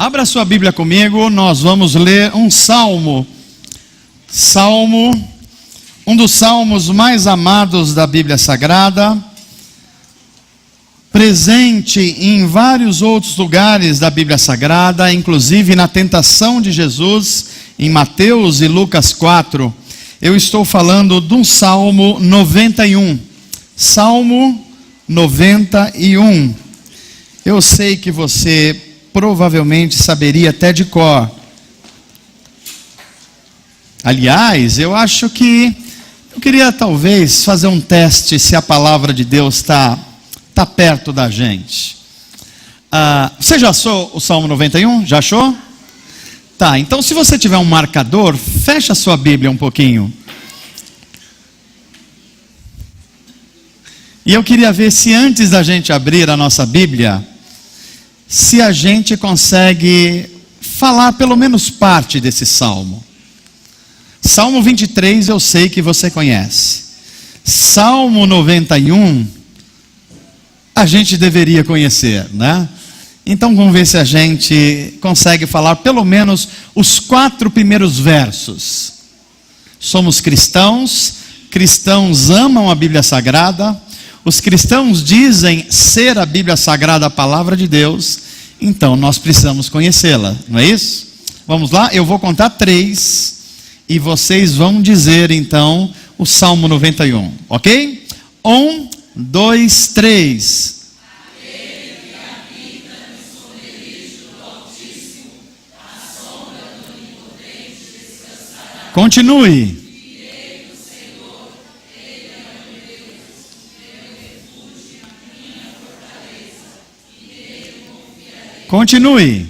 Abra sua Bíblia comigo, nós vamos ler um salmo. Um dos salmos mais amados da Bíblia Sagrada, presente em vários outros lugares da Bíblia Sagrada, inclusive na tentação de Jesus, em Mateus e Lucas 4. Eu estou falando do Salmo 91. Salmo 91. Eu sei que você provavelmente saberia até de cor. Aliás, eu acho que eu queria talvez fazer um teste se a palavra de Deus está perto da gente. Você já achou o Salmo 91? Já achou? Tá, então se você tiver um marcador, fecha a sua Bíblia um pouquinho. E eu queria ver se antes da gente abrir a nossa Bíblia, se a gente consegue falar pelo menos parte desse salmo. Salmo 23 eu sei que você conhece. Salmo 91 a gente deveria conhecer, né? Então vamos ver se a gente consegue falar pelo menos os 4 primeiros versos. Somos cristãos, cristãos amam a Bíblia Sagrada, os cristãos dizem ser a Bíblia Sagrada a palavra de Deus, então nós precisamos conhecê-la, não é isso? Vamos lá, eu vou contar 3 e vocês vão dizer então o Salmo 91, ok? 1, 2, 3. Continue. Continue.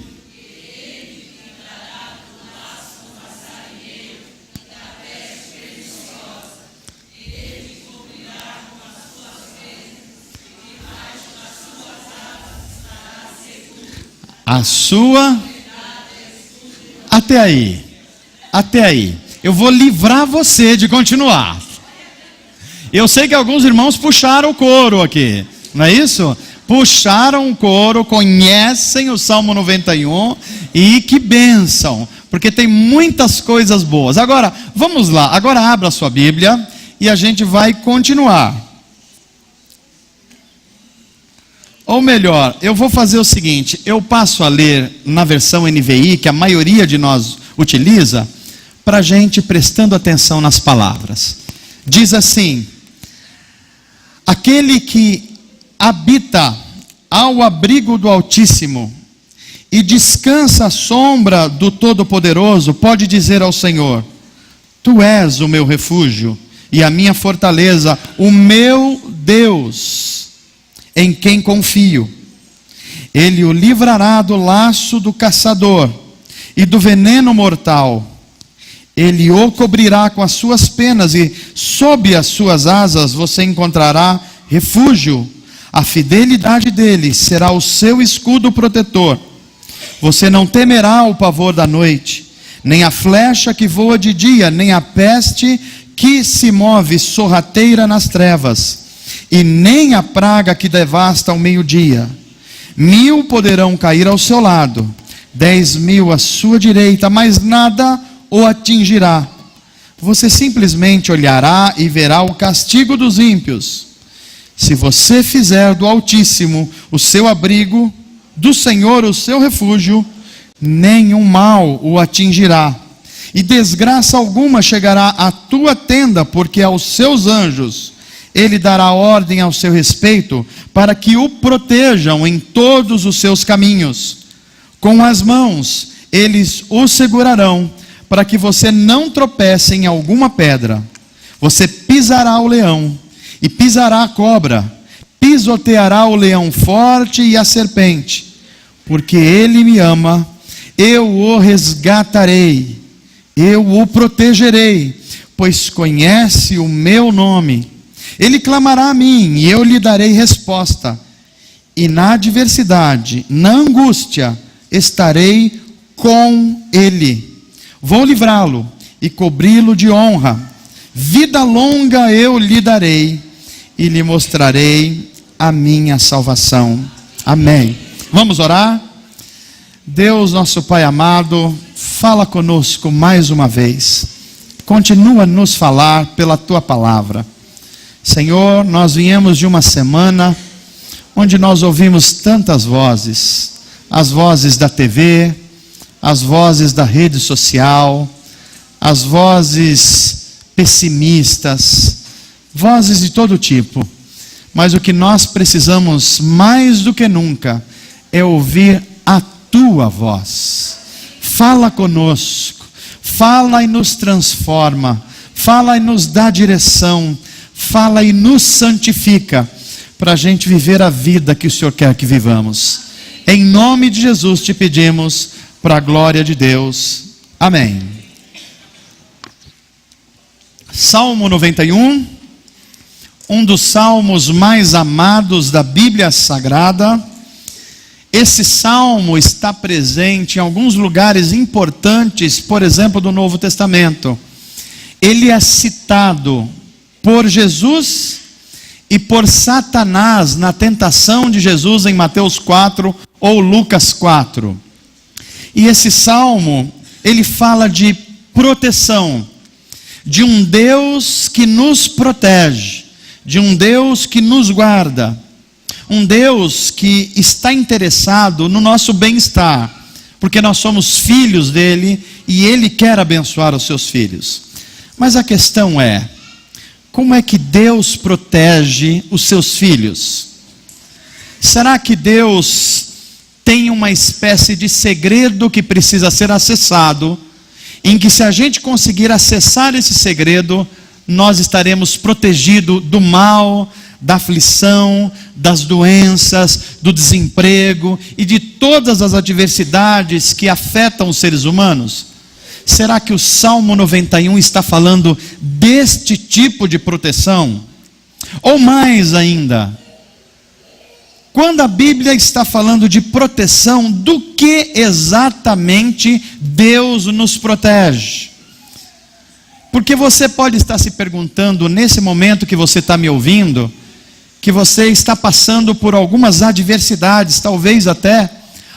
A sua. Até aí. Até aí. Eu vou livrar você de continuar. Eu sei que alguns irmãos puxaram o coro aqui, não é isso? Puxaram o coro, conhecem o Salmo 91 e que bênção, porque tem muitas coisas boas. Agora, vamos lá, agora abra a sua Bíblia e a gente vai continuar. Ou melhor, eu vou fazer o seguinte, eu passo a ler na versão NVI, que a maioria de nós utiliza, para a gente prestando atenção nas palavras. Diz assim: aquele que habita ao abrigo do Altíssimo e descansa à sombra do Todo-Poderoso, pode dizer ao Senhor: Tu és o meu refúgio e a minha fortaleza, o meu Deus, em quem confio. Ele o livrará do laço do caçador e do veneno mortal. Ele o cobrirá com as suas penas e sob as suas asas você encontrará refúgio. A fidelidade dele será o seu escudo protetor. Você não temerá o pavor da noite, nem a flecha que voa de dia, nem a peste que se move sorrateira nas trevas, e nem a praga que devasta ao meio-dia. 1000 poderão cair ao seu lado, 10.000 à sua direita, mas nada o atingirá. Você simplesmente olhará e verá o castigo dos ímpios. Se você fizer do Altíssimo o seu abrigo, do Senhor o seu refúgio, nenhum mal o atingirá, e desgraça alguma chegará à tua tenda, porque aos seus anjos ele dará ordem ao seu respeito, para que o protejam em todos os seus caminhos. Com as mãos eles o segurarão, para que você não tropece em alguma pedra. Você pisará o leão e pisará a cobra, pisoteará o leão forte e a serpente. Porque ele me ama, eu o resgatarei, eu o protegerei, pois conhece o meu nome. Ele clamará a mim e eu lhe darei resposta. E na adversidade, na angústia, estarei com ele. Vou livrá-lo e cobri-lo de honra. Vida longa eu lhe darei e lhe mostrarei a minha salvação. Amém. Vamos orar? Deus, nosso Pai amado, fala conosco mais uma vez. Continua a nos falar pela Tua palavra. Senhor, nós viemos de uma semana onde nós ouvimos tantas vozes. As vozes da TV, as vozes da rede social, as vozes pessimistas, vozes de todo tipo. Mas o que nós precisamos mais do que nunca é ouvir a Tua voz. Fala conosco, fala e nos transforma, fala e nos dá direção, fala e nos santifica, para a gente viver a vida que o Senhor quer que vivamos. Em nome de Jesus te pedimos, para a glória de Deus. Amém. Salmo 91, um dos salmos mais amados da Bíblia Sagrada. Esse salmo está presente em alguns lugares importantes, por exemplo, do Novo Testamento. Ele é citado por Jesus e por Satanás na tentação de Jesus em Mateus 4 ou Lucas 4. E esse salmo, ele fala de proteção, de um Deus que nos protege, de um Deus que nos guarda, um Deus que está interessado no nosso bem-estar, porque nós somos filhos dele e ele quer abençoar os seus filhos. Mas a questão é, como é que Deus protege os seus filhos? Será que Deus tem uma espécie de segredo que precisa ser acessado, em que se a gente conseguir acessar esse segredo, nós estaremos protegidos do mal, da aflição, das doenças, do desemprego e de todas as adversidades que afetam os seres humanos? Será que o Salmo 91 está falando deste tipo de proteção? Ou mais ainda, quando a Bíblia está falando de proteção, do que exatamente Deus nos protege? Porque você pode estar se perguntando, nesse momento que você está me ouvindo, que você está passando por algumas adversidades, talvez até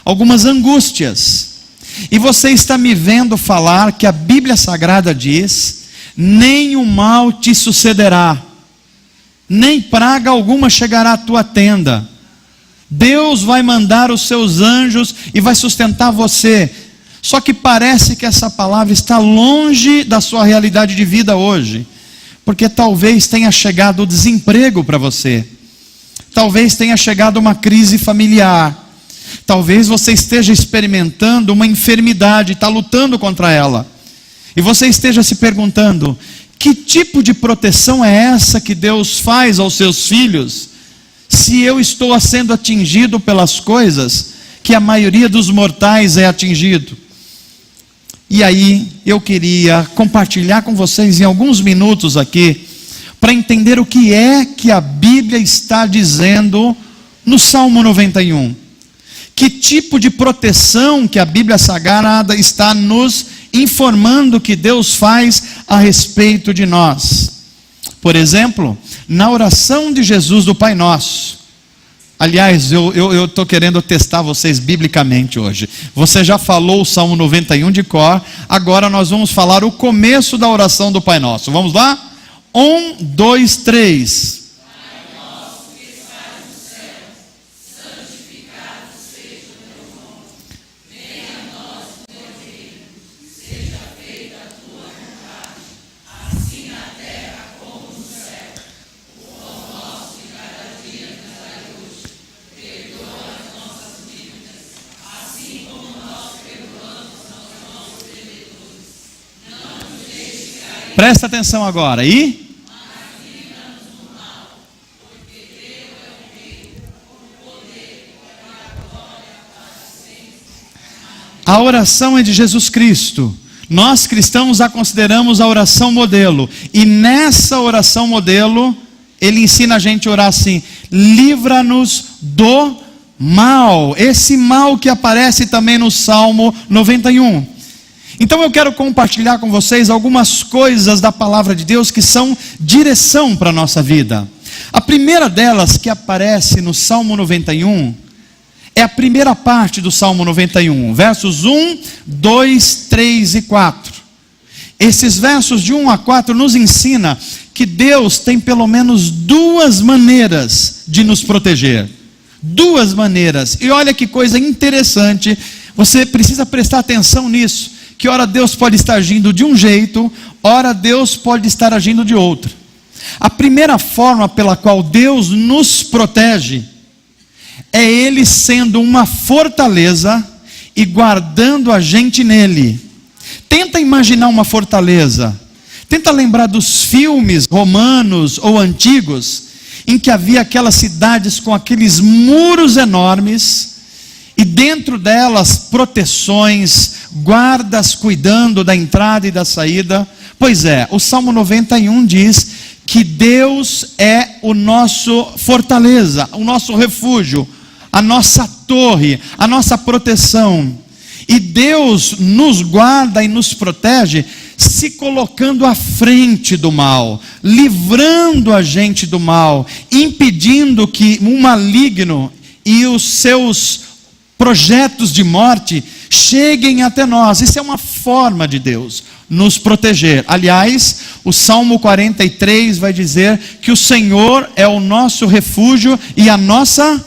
algumas angústias. E você está me vendo falar que a Bíblia Sagrada diz: nenhum mal te sucederá, nem praga alguma chegará à tua tenda. Deus vai mandar os seus anjos e vai sustentar você. Só que parece que essa palavra está longe da sua realidade de vida hoje, porque talvez tenha chegado o desemprego para você, talvez tenha chegado uma crise familiar, talvez você esteja experimentando uma enfermidade, está lutando contra ela, e você esteja se perguntando: que tipo de proteção é essa que Deus faz aos seus filhos, se eu estou sendo atingido pelas coisas que a maioria dos mortais é atingido? E aí eu queria compartilhar com vocês em alguns minutos aqui, para entender o que é que a Bíblia está dizendo no Salmo 91. Que tipo de proteção que a Bíblia Sagrada está nos informando que Deus faz a respeito de nós. Por exemplo, na oração de Jesus do Pai Nosso. Aliás, eu estou querendo testar vocês biblicamente hoje. Você já falou o Salmo 91 de cor, agora nós vamos falar o começo da oração do Pai Nosso. Vamos lá? 1, 2, 3. Presta atenção agora. E? A oração é de Jesus Cristo. Nós cristãos a consideramos a oração modelo. E nessa oração modelo, ele ensina a gente a orar assim: livra-nos do mal. Esse mal que aparece também no Salmo 91. Então eu quero compartilhar com vocês algumas coisas da palavra de Deus que são direção para a nossa vida. A primeira delas que aparece no Salmo 91 é a primeira parte do Salmo 91, versos 1, 2, 3 e 4. Esses versos de 1 a 4 nos ensina que Deus tem pelo menos duas maneiras de nos proteger. Duas maneiras. E olha que coisa interessante, você precisa prestar atenção nisso, que ora Deus pode estar agindo de um jeito, ora Deus pode estar agindo de outro. A primeira forma pela qual Deus nos protege é Ele sendo uma fortaleza e guardando a gente nele. Tenta imaginar uma fortaleza. Tenta lembrar dos filmes romanos ou antigos, em que havia aquelas cidades com aqueles muros enormes, e dentro delas proteções, guardas cuidando da entrada e da saída. Pois é, o Salmo 91 diz que Deus é o nosso fortaleza, o nosso refúgio, a nossa torre, a nossa proteção. E Deus nos guarda e nos protege se colocando à frente do mal, livrando a gente do mal, impedindo que o maligno e os seus projetos de morte cheguem até nós. Isso é uma forma de Deus nos proteger. Aliás, o Salmo 43 vai dizer que o Senhor é o nosso refúgio e a nossa...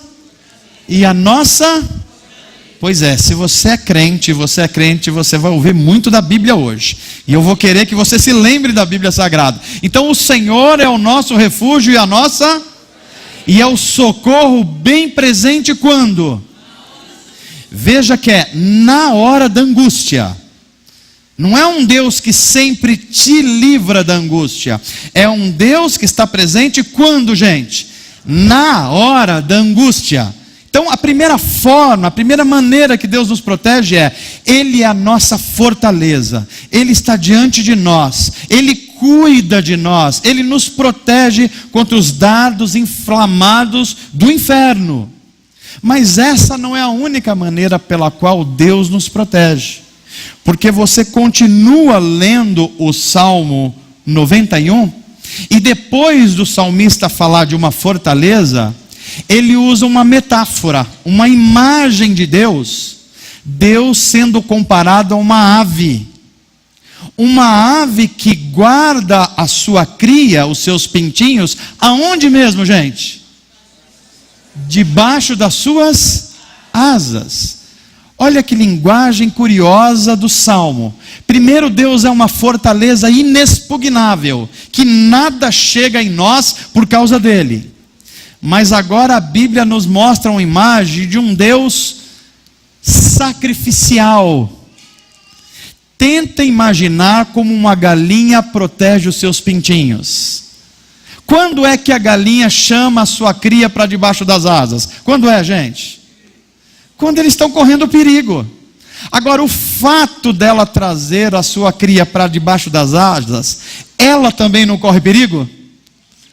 Pois é, se você é crente, você vai ouvir muito da Bíblia hoje. E eu vou querer que você se lembre da Bíblia Sagrada. Então o Senhor é o nosso refúgio e a nossa... E é o socorro bem presente quando? Veja que é na hora da angústia. Não é um Deus que sempre te livra da angústia. É um Deus que está presente quando, gente? Na hora da angústia. Então a primeira forma, a primeira maneira que Deus nos protege é: Ele é a nossa fortaleza, Ele está diante de nós, Ele cuida de nós, Ele nos protege contra os dardos inflamados do inferno. Mas essa não é a única maneira pela qual Deus nos protege, porque você continua lendo o Salmo 91, e depois do salmista falar de uma fortaleza, ele usa uma metáfora, uma imagem de Deus, Deus sendo comparado a uma ave que guarda a sua cria, os seus pintinhos, aonde mesmo, gente? Debaixo das suas asas. Olha que linguagem curiosa do Salmo. Primeiro, Deus é uma fortaleza inexpugnável, que nada chega em nós por causa dele. Mas agora a Bíblia nos mostra uma imagem de um Deus sacrificial. Tenta imaginar como uma galinha protege os seus pintinhos. Quando é que a galinha chama a sua cria para debaixo das asas? Quando é, gente? Quando eles estão correndo perigo. Agora, o fato dela trazer a sua cria para debaixo das asas, ela também não corre perigo?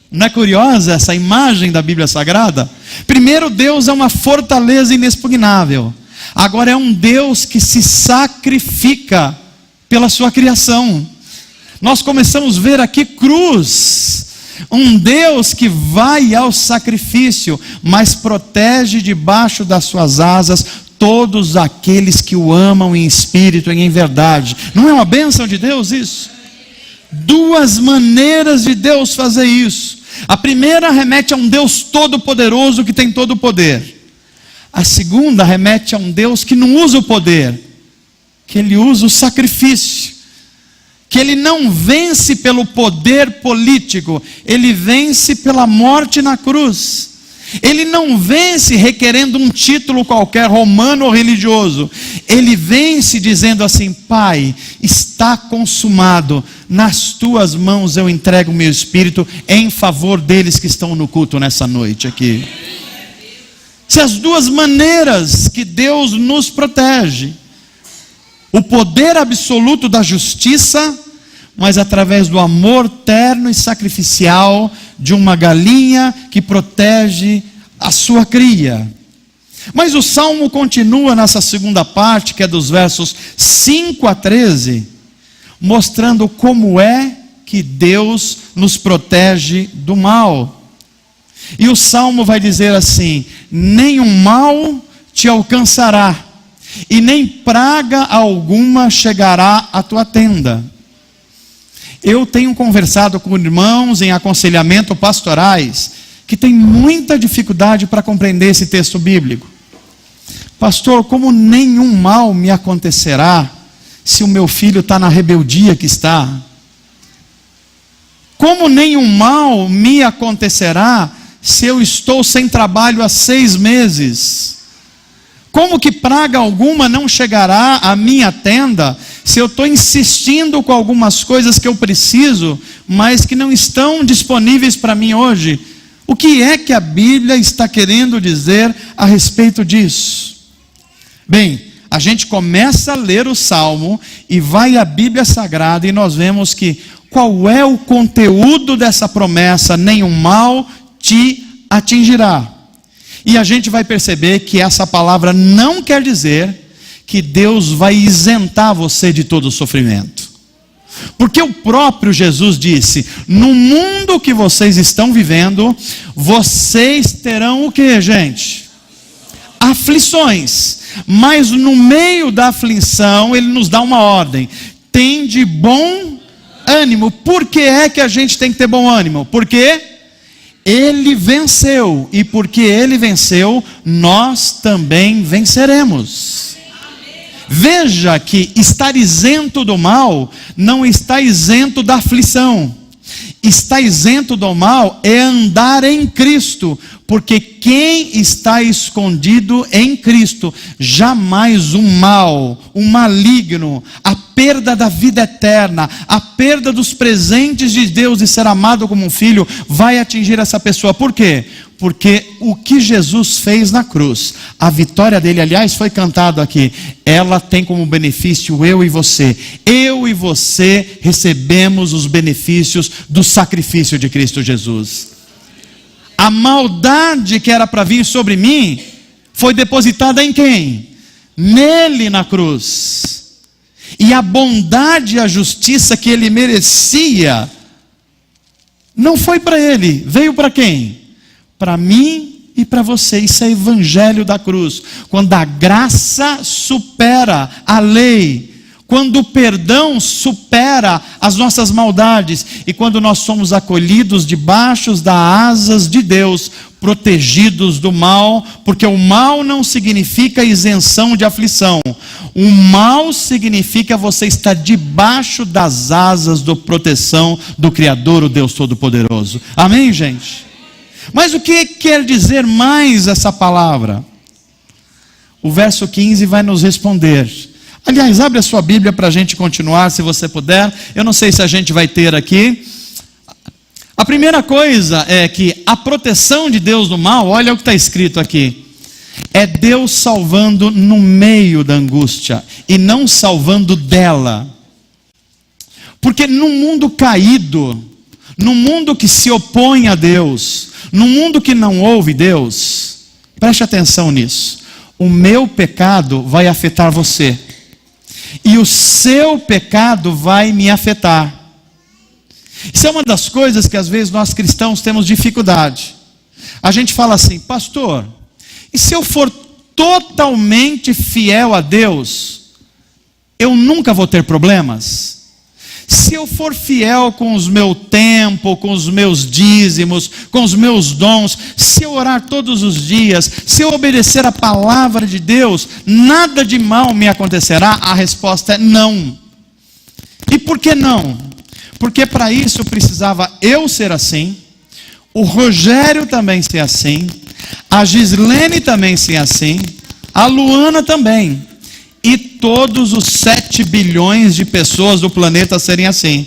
Não é curiosa essa imagem da Bíblia Sagrada? Primeiro, Deus é uma fortaleza inexpugnável. Agora é um Deus que se sacrifica pela sua criação. Nós começamos a ver aqui cruz. Um Deus que vai ao sacrifício, mas protege debaixo das suas asas todos aqueles que o amam em espírito e em verdade. Não é uma bênção de Deus isso? Duas maneiras de Deus fazer isso. A primeira remete a um Deus todo-poderoso que tem todo o poder. A segunda remete a um Deus que não usa o poder, que Ele usa o sacrifício, que Ele não vence pelo poder político, Ele vence pela morte na cruz. Ele não vence requerendo um título qualquer, romano ou religioso. Ele vence dizendo assim: Pai, está consumado, nas tuas mãos eu entrego o meu espírito em favor deles que estão no culto nessa noite aqui. São as duas maneiras que Deus nos protege: o poder absoluto da justiça, mas através do amor terno e sacrificial de uma galinha que protege a sua cria. Mas o Salmo continua nessa segunda parte, que é dos versos 5 a 13, mostrando como é que Deus nos protege do mal. E o Salmo vai dizer assim: nenhum mal te alcançará, e nem praga alguma chegará à tua tenda. Eu tenho conversado com irmãos em aconselhamento pastorais que têm muita dificuldade para compreender esse texto bíblico. Pastor, como nenhum mal me acontecerá se o meu filho está na rebeldia que está? Como nenhum mal me acontecerá se eu estou sem trabalho há 6 meses? Como que praga alguma não chegará à minha tenda se eu estou insistindo com algumas coisas que eu preciso, mas que não estão disponíveis para mim hoje? O que é que a Bíblia está querendo dizer a respeito disso? Bem, a gente começa a ler o Salmo e vai à Bíblia Sagrada e nós vemos que qual é o conteúdo dessa promessa? Nenhum mal te atingirá. E a gente vai perceber que essa palavra não quer dizer que Deus vai isentar você de todo o sofrimento. Porque o próprio Jesus disse: no mundo que vocês estão vivendo, vocês terão o que, gente? Aflições. Mas no meio da aflição, Ele nos dá uma ordem: tende bom ânimo. Por que é que a gente tem que ter bom ânimo? Porque Ele venceu, e porque Ele venceu, nós também venceremos. Veja que estar isento do mal não está isento da aflição. Estar isento do mal é andar em Cristo, porque quem está escondido em Cristo, jamais o mal, o maligno, a perda da vida eterna, a perda dos presentes de Deus e ser amado como um filho, vai atingir essa pessoa. Por quê? Porque o que Jesus fez na cruz, a vitória dele, aliás, foi cantado aqui, ela tem como benefício eu e você. Eu e você recebemos os benefícios do sacrifício de Cristo Jesus. A maldade que era para vir sobre mim, foi depositada em quem? Nele na cruz. E a bondade e a justiça que ele merecia, não foi para ele, veio para quem? Para mim e para você. Isso é evangelho da cruz. Quando a graça supera a lei, quando o perdão supera as nossas maldades, e quando nós somos acolhidos debaixo das asas de Deus, protegidos do mal, porque o mal não significa isenção de aflição. O mal significa você estar debaixo das asas da proteção do Criador, o Deus Todo-Poderoso. Amém, gente? Mas o que quer dizer mais essa palavra? O verso 15 vai nos responder. Aliás, abre a sua Bíblia para a gente continuar, se você puder. Eu não sei se a gente vai ter aqui. A primeira coisa é que a proteção de Deus do mal, olha o que está escrito aqui. É Deus salvando no meio da angústia e não salvando dela. Porque no mundo caído, no mundo que se opõe a Deus, no mundo que não ouve Deus, preste atenção nisso. O meu pecado vai afetar você. E o seu pecado vai me afetar. Isso é uma das coisas que às vezes nós cristãos temos dificuldade. A gente fala assim: pastor, e se eu for totalmente fiel a Deus, eu nunca vou ter problemas? Se eu for fiel com o meu tempo, com os meus dízimos, com os meus dons, se eu orar todos os dias, se eu obedecer a palavra de Deus, nada de mal me acontecerá? A resposta é não. E por que não? Porque para isso precisava eu ser assim, o Rogério também ser assim, a Gislene também ser assim, a Luana também. E todos os 7 bilhões de pessoas do planeta serem assim.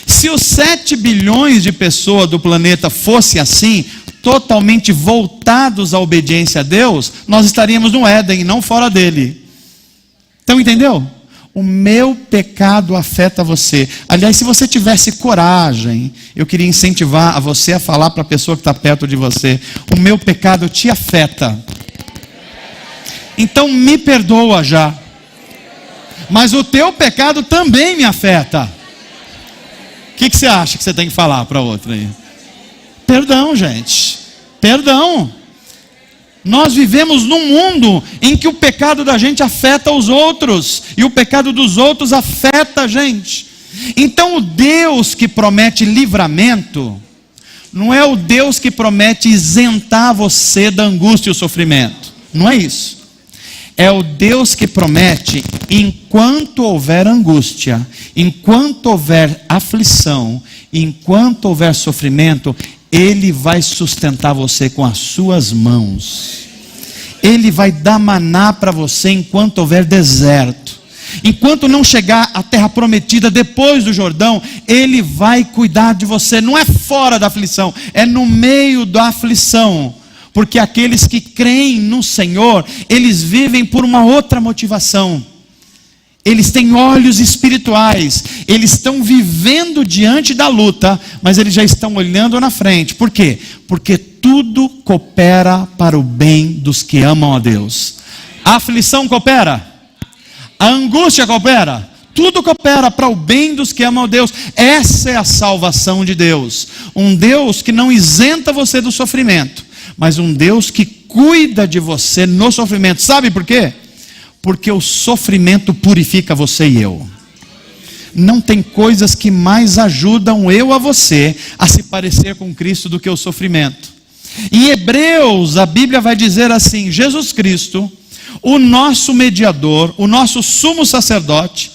Se os 7 bilhões de pessoas do planeta fossem assim, totalmente voltados à obediência a Deus, nós estaríamos no Éden e não fora dele. Então entendeu? O meu pecado afeta você. Aliás, se você tivesse coragem, eu queria incentivar a você a falar para a pessoa que está perto de você: o meu pecado te afeta. Então me perdoa já. Mas o teu pecado também me afeta. O que você acha que você tem que falar para outra aí? Perdão, gente. Perdão. Nós vivemos num mundo em que o pecado da gente afeta os outros, e o pecado dos outros afeta a gente. Então o Deus que promete livramento, não é o Deus que promete isentar você da angústia e o sofrimento. Não é isso. É o Deus que promete, enquanto houver angústia, enquanto houver aflição, enquanto houver sofrimento, Ele vai sustentar você com as suas mãos. Ele vai dar maná para você enquanto houver deserto. Enquanto não chegar à terra prometida depois do Jordão, Ele vai cuidar de você. Não é fora da aflição, é no meio da aflição. Porque aqueles que creem no Senhor, eles vivem por uma outra motivação. Eles têm olhos espirituais, eles estão vivendo diante da luta, mas eles já estão olhando na frente. Por quê? Porque tudo coopera para o bem dos que amam a Deus. A aflição coopera, a angústia coopera, tudo coopera para o bem dos que amam a Deus. Essa é a salvação de Deus. Um Deus que não isenta você do sofrimento, mas um Deus que cuida de você no sofrimento. Sabe por quê? Porque o sofrimento purifica você e eu. Não tem coisas que mais ajudam eu a você a se parecer com Cristo do que o sofrimento. Em Hebreus, a Bíblia vai dizer assim: Jesus Cristo, o nosso mediador, o nosso sumo sacerdote,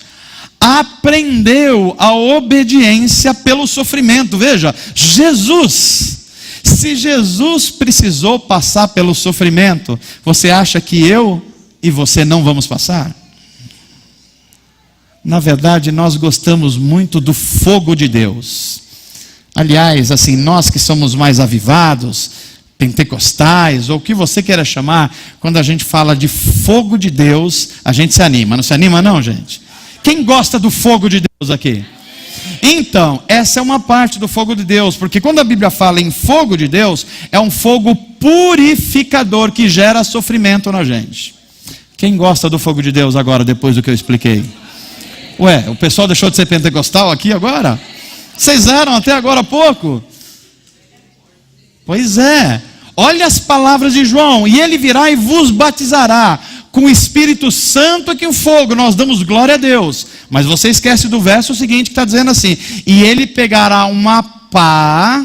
aprendeu a obediência pelo sofrimento. Veja, Jesus, se Jesus precisou passar pelo sofrimento, você acha que eu e você não vamos passar? Na verdade, nós gostamos muito do fogo de Deus. Aliás, assim, nós que somos mais avivados, pentecostais, ou o que você queira chamar, quando a gente fala de fogo de Deus, a gente se anima. Não se anima não, gente? Quem gosta do fogo de Deus aqui? Então, essa é uma parte do fogo de Deus, porque quando a Bíblia fala em fogo de Deus, é um fogo purificador que gera sofrimento na gente. Quem gosta do fogo de Deus agora, depois do que eu expliquei? Ué, o pessoal deixou de ser pentecostal aqui agora? Vocês eram até agora há pouco? Pois é. Olha as palavras de João: e ele virá e vos batizará com o Espírito Santo e com fogo. Nós damos glória a Deus. Mas você esquece do verso seguinte, que está dizendo assim: e ele pegará uma pá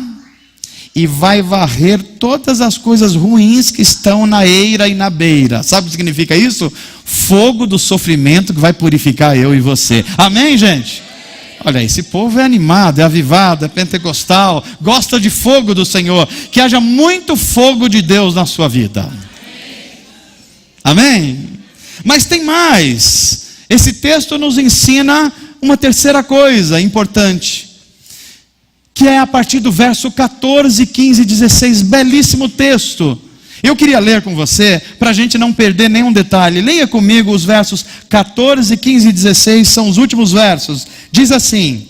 e vai varrer todas as coisas ruins que estão na eira e na beira. Sabe o que significa isso? Fogo do sofrimento que vai purificar eu e você. Amém, gente? Olha, esse povo é animado, é avivado, é pentecostal, gosta de fogo do Senhor. Que haja muito fogo de Deus na sua vida. Amém? Mas tem mais. Esse texto nos ensina uma terceira coisa importante, que é a partir do verso 14, 15 e 16, belíssimo texto. Eu queria ler com você, para a gente não perder nenhum detalhe. Leia comigo os versos 14, 15 e 16, são os últimos versos. Diz assim: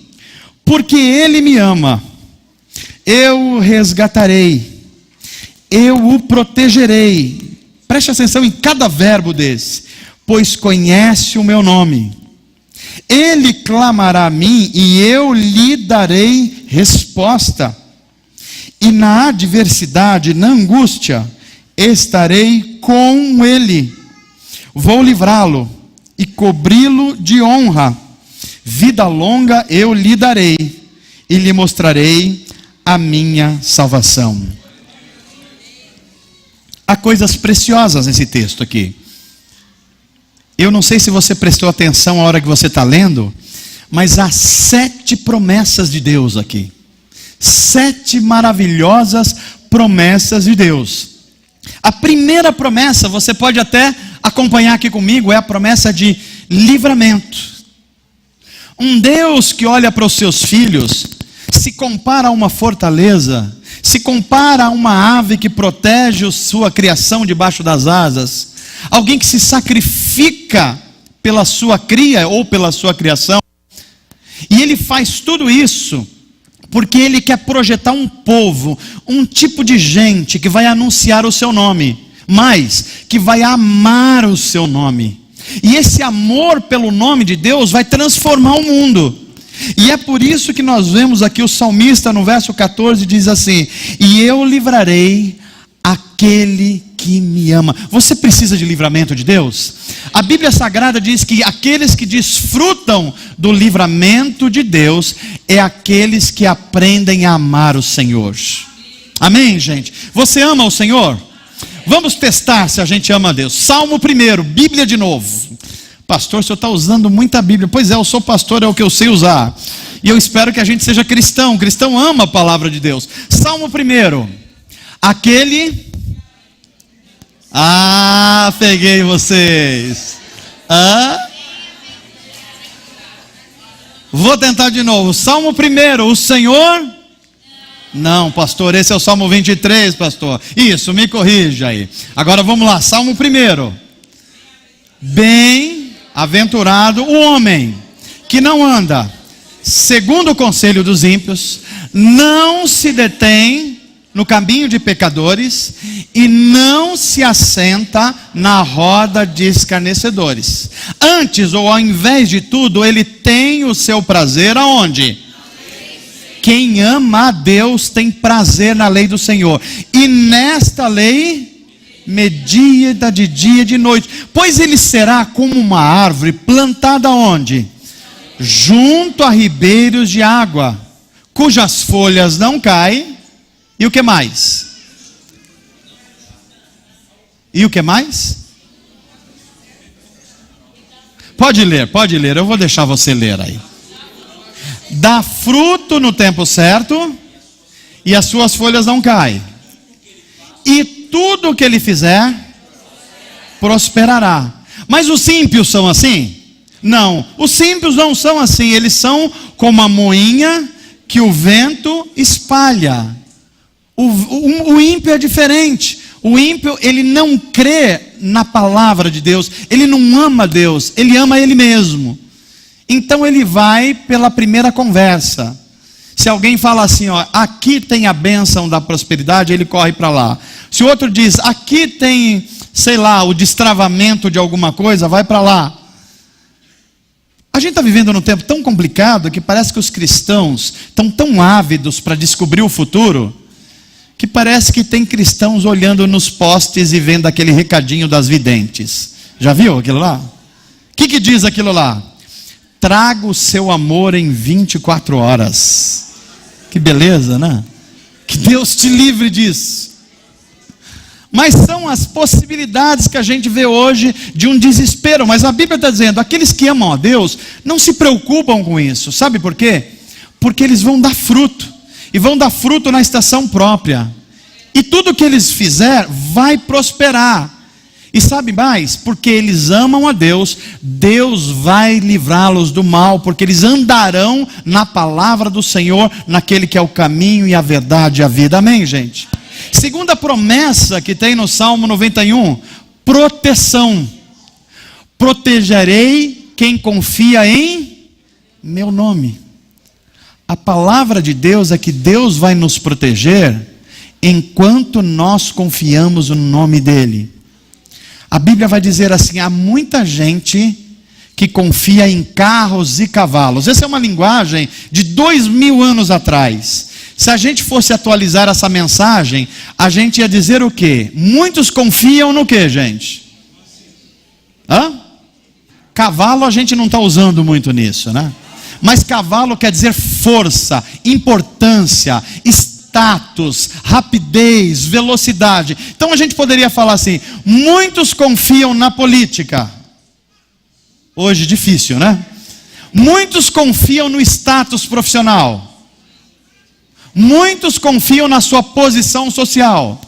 porque Ele me ama, eu o resgatarei, eu o protegerei. Preste atenção em cada verbo desse. Pois conhece o meu nome. Ele clamará a mim e eu lhe darei resposta. E na adversidade, na angústia, estarei com ele. Vou livrá-lo e cobri-lo de honra. Vida longa eu lhe darei e lhe mostrarei a minha salvação. Há coisas preciosas nesse texto aqui. Eu não sei se você prestou atenção a hora que você está lendo, mas há 7 promessas de Deus aqui. 7 maravilhosas promessas de Deus. A primeira promessa, você pode até acompanhar aqui comigo, é a promessa de livramento. Um Deus que olha para os seus filhos, se compara a uma fortaleza, se compara a uma ave que protege a sua criação debaixo das asas. Alguém que se sacrifica pela sua cria ou pela sua criação. E ele faz tudo isso porque ele quer projetar um povo, um tipo de gente que vai anunciar o seu nome, mas que vai amar o seu nome. E esse amor pelo nome de Deus vai transformar o mundo. E é por isso que nós vemos aqui o salmista no verso 14 diz assim: e eu livrarei aquele que me ama. Você precisa de livramento de Deus? A Bíblia Sagrada diz que aqueles que desfrutam do livramento de Deus é aqueles que aprendem a amar o Senhor. Amém, gente? Você ama o Senhor? Vamos testar se a gente ama a Deus. Salmo 1, Bíblia de novo. Pastor, o senhor está usando muita Bíblia. Pois é, eu sou pastor, é o que eu sei usar. E eu espero que a gente seja cristão. Cristão ama a palavra de Deus. Salmo 1. Aquele... peguei vocês. Vou tentar de novo. Salmo 1, o Senhor... Não, pastor, esse é o Salmo 23, pastor. Isso, me corrija aí. Agora vamos lá, Salmo 1. Bem-aventurado o homem que não anda segundo o conselho dos ímpios, não se detém no caminho de pecadores e não se assenta na roda de escarnecedores. Antes, ou ao invés de tudo, ele tem o seu prazer aonde? Quem ama a Deus tem prazer na lei do Senhor, e nesta lei medita de dia e de noite. Pois ele será como uma árvore plantada onde? Junto a ribeiros de água, cujas folhas não caem. E o que mais? E o que mais? Pode ler, eu vou deixar você ler aí. Dá fruto no tempo certo, e as suas folhas não caem, e tudo o que ele fizer prosperará. Mas os ímpios são assim? Não, os ímpios não são assim. Eles são como a moinha que o vento espalha. O ímpio é diferente. O ímpio, ele não crê na palavra de Deus, ele não ama Deus, ele ama ele mesmo. Então ele vai pela primeira conversa. Se alguém fala assim, ó, aqui tem a bênção da prosperidade, ele corre para lá. Se o outro diz, aqui tem, sei lá, o destravamento de alguma coisa, vai para lá. A gente está vivendo num tempo tão complicado que parece que os cristãos estão tão ávidos para descobrir o futuro, que parece que tem cristãos olhando nos postes e vendo aquele recadinho das videntes. Já viu aquilo lá? O que diz aquilo lá? Traga o seu amor em 24 horas. Que beleza, né? Que Deus te livre disso. Mas são as possibilidades que a gente vê hoje de um desespero. Mas a Bíblia está dizendo, aqueles que amam a Deus não se preocupam com isso. Sabe por quê? Porque eles vão dar fruto. E vão dar fruto na estação própria. E tudo que eles fizer vai prosperar. E sabe mais? Porque eles amam a Deus, Deus vai livrá-los do mal, porque eles andarão na palavra do Senhor, naquele que é o caminho e a verdade e a vida. Amém, gente? Segunda promessa que tem no Salmo 91, proteção. Protegerei quem confia em meu nome. A palavra de Deus é que Deus vai nos proteger enquanto nós confiamos no nome dele. A Bíblia vai dizer assim, há muita gente que confia em carros e cavalos. Essa é uma linguagem de 2000 anos atrás. Se a gente fosse atualizar essa mensagem, a gente ia dizer o quê? Muitos confiam no quê, gente? Cavalo a gente não está usando muito nisso, né? Mas cavalo quer dizer força, importância, status, rapidez, velocidade. Então a gente poderia falar assim, muitos confiam na política. Hoje difícil, né? Muitos confiam no status profissional. Muitos confiam na sua posição social.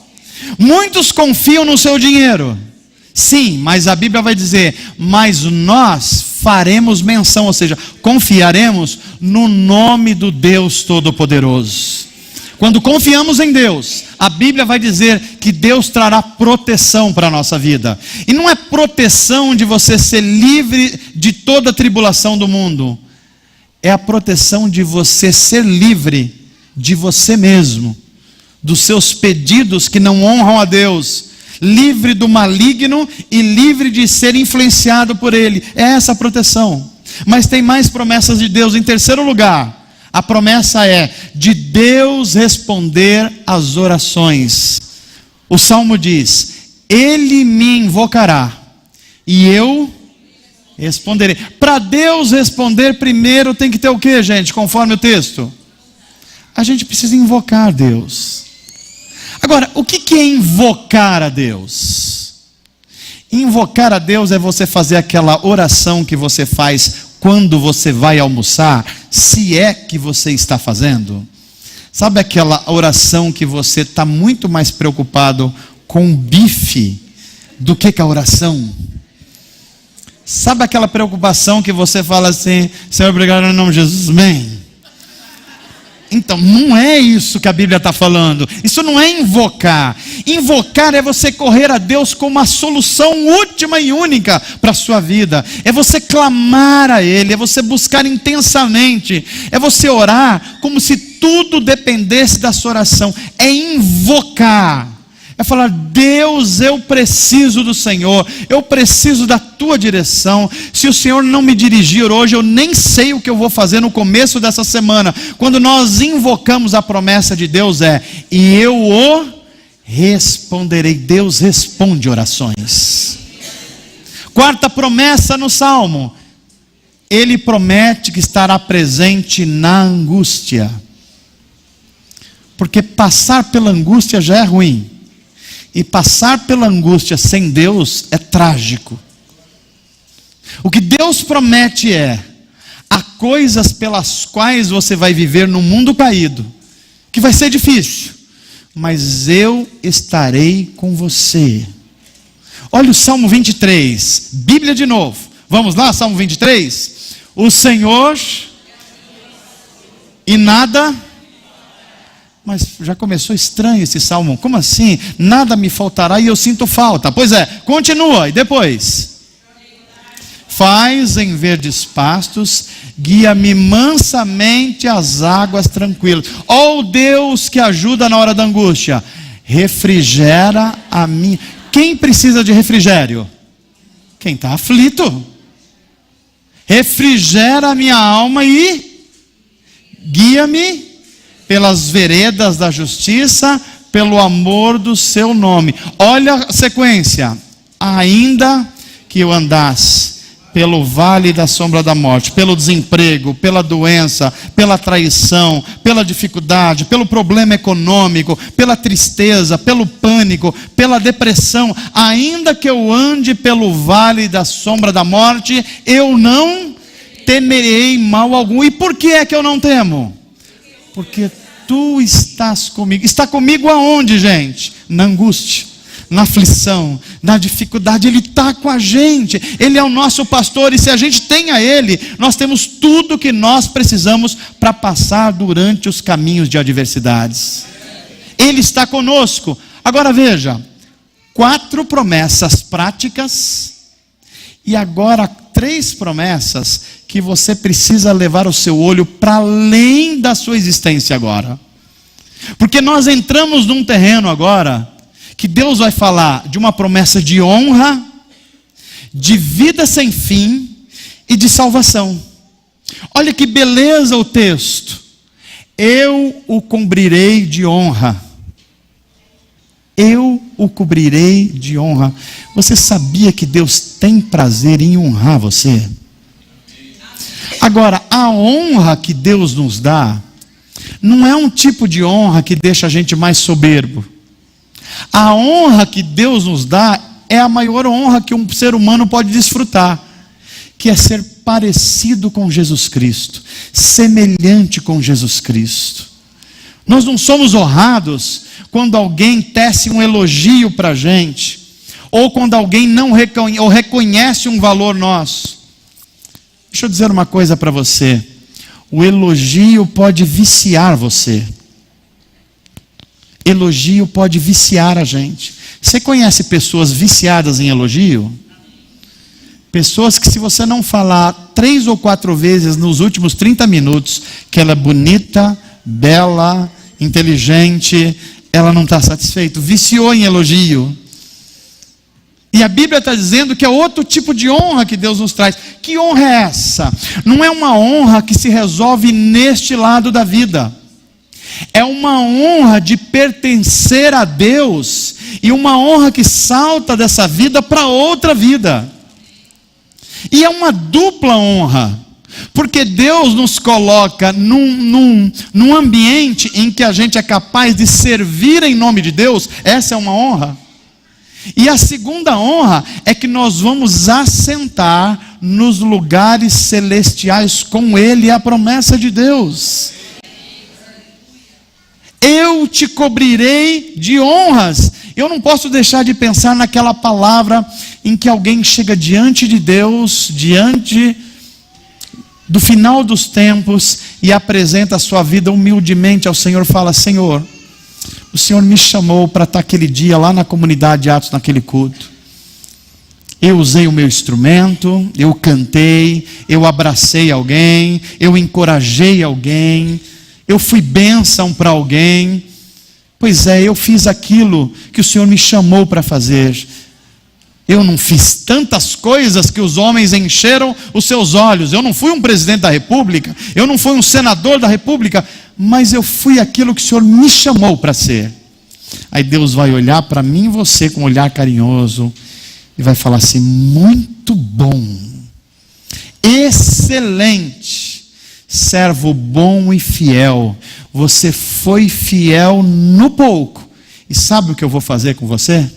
Muitos confiam no seu dinheiro. Sim, mas a Bíblia vai dizer, mas nós faremos menção, ou seja, confiaremos no nome do Deus Todo-Poderoso. Quando confiamos em Deus, a Bíblia vai dizer que Deus trará proteção para a nossa vida. E não é proteção de você ser livre de toda a tribulação do mundo. É a proteção de você ser livre de você mesmo, dos seus pedidos que não honram a Deus, livre do maligno e livre de ser influenciado por ele. É essa a proteção. Mas tem mais promessas de Deus. Em terceiro lugar, a promessa é de Deus responder às orações. O Salmo diz, ele me invocará e eu responderei. Para Deus responder primeiro tem que ter o que, gente? Conforme o texto, a gente precisa invocar Deus. Agora, o que é invocar a Deus? Invocar a Deus é você fazer aquela oração que você faz quando você vai almoçar, se é que você está fazendo. Sabe aquela oração que você está muito mais preocupado com o bife do que com a oração? Sabe aquela preocupação que você fala assim: Senhor, obrigado em nome de Jesus, amém. Então, não é isso que a Bíblia está falando. Isso não é invocar. Invocar é você correr a Deus como a solução última e única para a sua vida. É você clamar a Ele, é você buscar intensamente, é você orar como se tudo dependesse da sua oração. É invocar. É falar: Deus, eu preciso do Senhor, eu preciso da tua direção. Se o Senhor não me dirigir hoje, eu nem sei o que eu vou fazer no começo dessa semana. Quando nós invocamos a promessa de Deus e eu o responderei. Deus responde orações. Quarta promessa no Salmo: Ele promete que estará presente na angústia. Porque passar pela angústia já é ruim. E passar pela angústia sem Deus é trágico. O que Deus promete há coisas pelas quais você vai viver no mundo caído, que vai ser difícil, mas eu estarei com você. Olha o Salmo 23, Bíblia de novo. Vamos lá, Salmo 23. O Senhor e nada... Mas já começou estranho esse salmo. Como assim? Nada me faltará e eu sinto falta. Pois é, continua. E depois? Faz em verdes pastos, guia-me mansamente às águas tranquilas. Ó Deus que ajuda na hora da angústia, refrigera a minha... Quem precisa de refrigério? Quem está aflito. Refrigera a minha alma e guia-me pelas veredas da justiça, pelo amor do seu nome. Olha a sequência: ainda que eu andasse pelo vale da sombra da morte, pelo desemprego, pela doença, pela traição, pela dificuldade, pelo problema econômico, pela tristeza, pelo pânico, pela depressão, ainda que eu ande pelo vale da sombra da morte, eu não temerei mal algum. E por que é que eu não temo? Porque tu estás comigo. Está comigo aonde, gente? Na angústia, na aflição, na dificuldade. Ele está com a gente. Ele é o nosso pastor. E se a gente tem a Ele, nós temos tudo que nós precisamos para passar durante os caminhos de adversidades. Ele está conosco. Agora veja, 4 promessas práticas e agora 3 promessas que você precisa levar o seu olho para além da sua existência agora. Porque nós entramos num terreno agora que Deus vai falar de uma promessa de honra, de vida sem fim e de salvação. Olha que beleza o texto. Eu o cobrirei de honra. Eu o cobrirei de honra. Você sabia que Deus tem prazer em honrar você? Agora, a honra que Deus nos dá não é um tipo de honra que deixa a gente mais soberbo. A honra que Deus nos dá é a maior honra que um ser humano pode desfrutar, que é ser parecido com Jesus Cristo, semelhante com Jesus Cristo. Nós não somos honrados quando alguém tece um elogio para a gente, ou quando alguém não reconhece um valor nosso. Deixa eu dizer uma coisa para você: o elogio pode viciar você. Elogio pode viciar a gente. Você conhece pessoas viciadas em elogio? Pessoas que, se você não falar 3 ou 4 vezes nos últimos 30 minutos que ela é bonita, bela, inteligente, ela não está satisfeita. Viciou em elogio. E a Bíblia está dizendo que é outro tipo de honra que Deus nos traz. Que honra é essa? Não é uma honra que se resolve neste lado da vida. É uma honra de pertencer a Deus e uma honra que salta dessa vida para outra vida. E é uma dupla honra, porque Deus nos coloca num ambiente em que a gente é capaz de servir em nome de Deus. Essa é uma honra. E a segunda honra é que nós vamos assentar nos lugares celestiais com Ele, é a promessa de Deus. Eu te cobrirei de honras. Eu não posso deixar de pensar naquela palavra em que alguém chega diante de Deus, diante do final dos tempos, e apresenta a sua vida humildemente ao Senhor. Fala: Senhor, o Senhor me chamou para estar aquele dia lá na comunidade de Atos, naquele culto. Eu usei o meu instrumento, eu cantei, eu abracei alguém, eu encorajei alguém, eu fui bênção para alguém. Pois é, eu fiz aquilo que o Senhor me chamou para fazer. Eu não fiz tantas coisas que os homens encheram os seus olhos. Eu não fui um presidente da república, eu não fui um senador da república, mas eu fui aquilo que o Senhor me chamou para ser. Aí Deus vai olhar para mim e você com um olhar carinhoso e vai falar assim: muito bom, excelente, servo bom e fiel. Você foi fiel no pouco, e sabe o que eu vou fazer com você?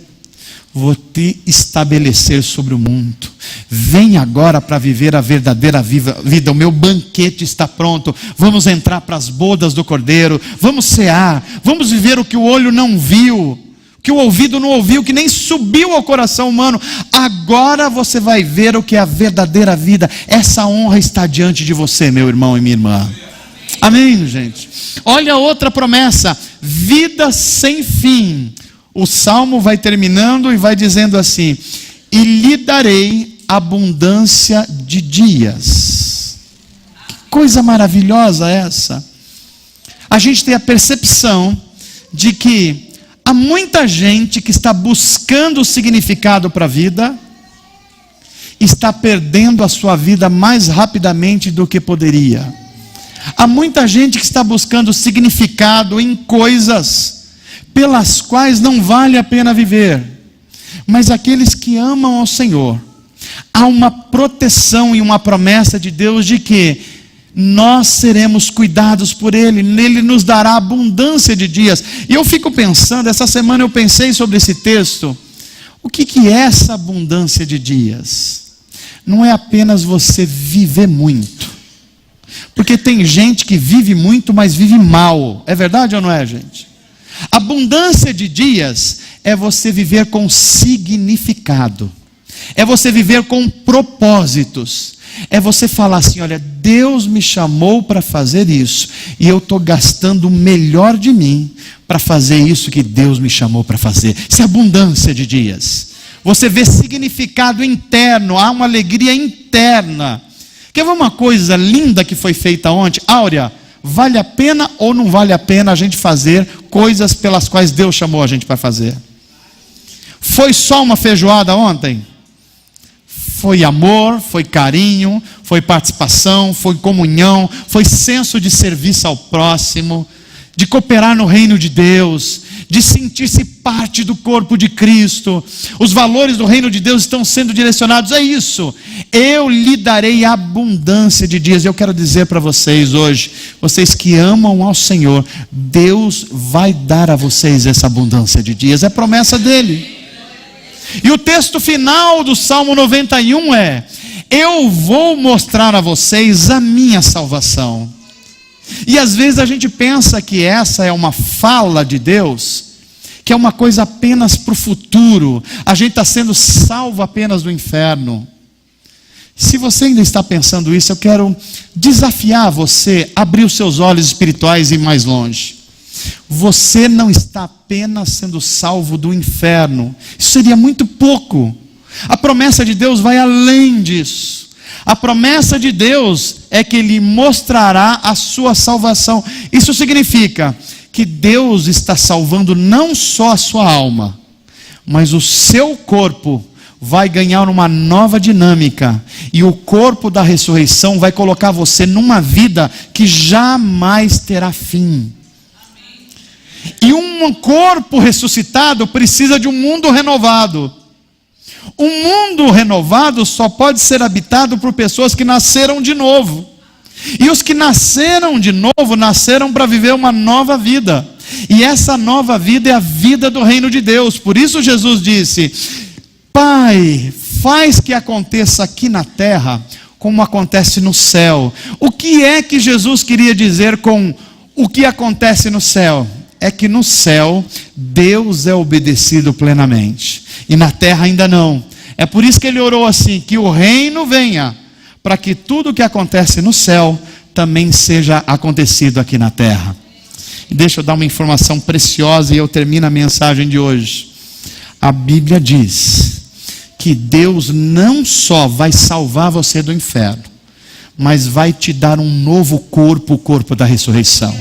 Vou te estabelecer sobre o mundo. Vem agora para viver a verdadeira vida. O meu banquete está pronto. Vamos entrar para as bodas do Cordeiro. Vamos cear. Vamos viver o que o olho não viu, o que o ouvido não ouviu, que nem subiu ao coração humano. Agora você vai ver o que é a verdadeira vida. Essa honra está diante de você, meu irmão e minha irmã. Amém, gente? Olha outra promessa: vida sem fim. O salmo vai terminando e vai dizendo assim: e lhe darei abundância de dias. Que coisa maravilhosa essa. A gente tem a percepção de que há muita gente que está buscando o significado para a vida, está perdendo a sua vida mais rapidamente do que poderia. Há muita gente que está buscando significado em coisas pelas quais não vale a pena viver. Mas aqueles que amam ao Senhor, há uma proteção e uma promessa de Deus de que nós seremos cuidados por Ele, Ele nos dará abundância de dias. E eu fico pensando, essa semana eu pensei sobre esse texto, o que é essa abundância de dias? Não é apenas você viver muito, porque tem gente que vive muito, mas vive mal. É verdade ou não é, gente? Abundância de dias é você viver com significado, é você viver com propósitos, é você falar assim: olha, Deus me chamou para fazer isso, e eu estou gastando o melhor de mim para fazer isso que Deus me chamou para fazer. Isso é abundância de dias. Você vê significado interno, há uma alegria interna. Quer ver uma coisa linda que foi feita ontem? Áurea, vale a pena ou não vale a pena a gente fazer coisas pelas quais Deus chamou a gente para fazer? Foi só uma feijoada ontem? Foi amor, foi carinho, foi participação, foi comunhão, foi senso de serviço ao próximo, de cooperar no reino de Deus, de sentir-se parte do corpo de Cristo. Os valores do reino de Deus estão sendo direcionados a isso. Eu lhe darei abundância de dias. Eu quero dizer para vocês hoje, vocês que amam ao Senhor, Deus vai dar a vocês essa abundância de dias. É promessa dele. E o texto final do Salmo 91 é: eu vou mostrar a vocês a minha salvação. E às vezes a gente pensa que essa é uma fala de Deus, que é uma coisa apenas para o futuro. A gente está sendo salvo apenas do inferno. Se você ainda está pensando isso, eu quero desafiar você a abrir os seus olhos espirituais e ir mais longe. Você não está apenas sendo salvo do inferno. Isso seria muito pouco. A promessa de Deus vai além disso. A promessa de Deus é que Ele mostrará a sua salvação. Isso significa que Deus está salvando não só a sua alma, mas o seu corpo vai ganhar uma nova dinâmica. E o corpo da ressurreição vai colocar você numa vida que jamais terá fim. E um corpo ressuscitado precisa de um mundo renovado. Um mundo renovado só pode ser habitado por pessoas que nasceram de novo. E os que nasceram de novo, nasceram para viver uma nova vida. E essa nova vida é a vida do reino de Deus. Por isso Jesus disse: Pai, faz que aconteça aqui na terra como acontece no céu. O que é que Jesus queria dizer com o que acontece no céu? É que no céu Deus é obedecido plenamente, e na terra ainda não. É por isso que ele orou assim: que o reino venha, para que tudo o que acontece no céu também seja acontecido aqui na terra. E deixa eu dar uma informação preciosa e eu termino a mensagem de hoje. A Bíblia diz que Deus não só vai salvar você do inferno, mas vai te dar um novo corpo, o corpo da ressurreição.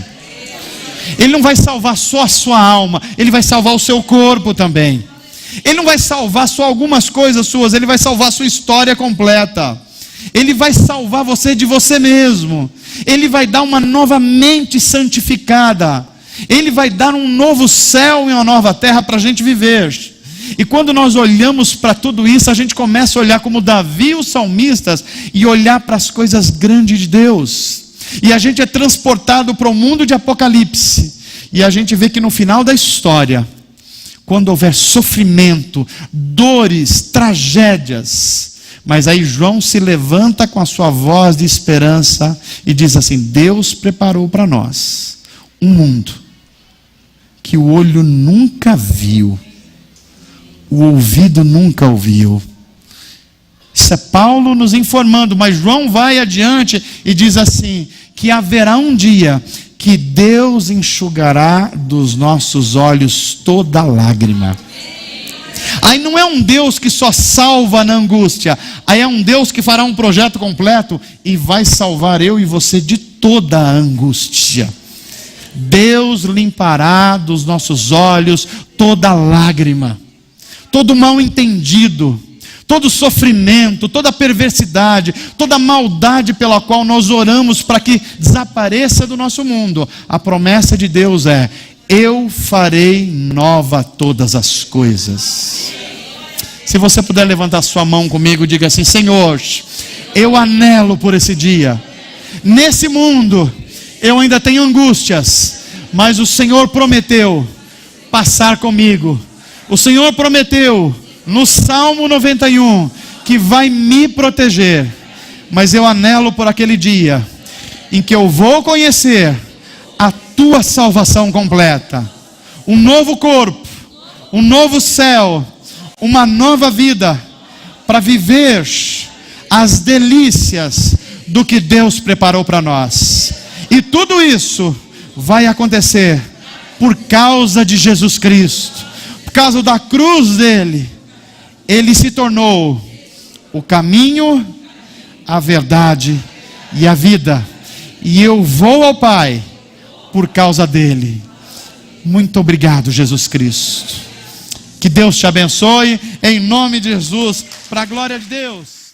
Ele não vai salvar só a sua alma, Ele vai salvar o seu corpo também. Ele não vai salvar só algumas coisas suas, Ele vai salvar a sua história completa. Ele vai salvar você de você mesmo. Ele vai dar uma nova mente santificada. Ele vai dar um novo céu e uma nova terra para a gente viver. E quando nós olhamos para tudo isso, a gente começa a olhar como Davi e os salmistas, e olhar para as coisas grandes de Deus. E a gente é transportado para o mundo de Apocalipse, e a gente vê que no final da história, quando houver sofrimento, dores, tragédias, mas aí João se levanta com a sua voz de esperança e diz assim: Deus preparou para nós um mundo que o olho nunca viu, o ouvido nunca ouviu. Isso é Paulo nos informando, mas João vai adiante e diz assim: que haverá um dia que Deus enxugará dos nossos olhos toda lágrima. Aí não é um Deus que só salva na angústia, aí é um Deus que fará um projeto completo e vai salvar eu e você de toda a angústia. Deus limpará dos nossos olhos toda lágrima, todo mal entendido, todo sofrimento, toda perversidade, toda maldade pela qual nós oramos para que desapareça do nosso mundo. A promessa de Deus é: eu farei nova todas as coisas. Se você puder levantar sua mão comigo, diga assim: Senhor, eu anelo por esse dia. Nesse mundo eu ainda tenho angústias, mas o Senhor prometeu passar comigo. O Senhor prometeu no Salmo 91 que vai me proteger. Mas eu anelo por aquele dia em que eu vou conhecer a tua salvação completa, um novo corpo, um novo céu, uma nova vida, para viver as delícias do que Deus preparou para nós. E tudo isso vai acontecer por causa de Jesus Cristo, por causa da cruz dele. Ele se tornou o caminho, a verdade e a vida, e eu vou ao Pai por causa dele. Muito obrigado, Jesus Cristo. Que Deus te abençoe, em nome de Jesus, para a glória de Deus.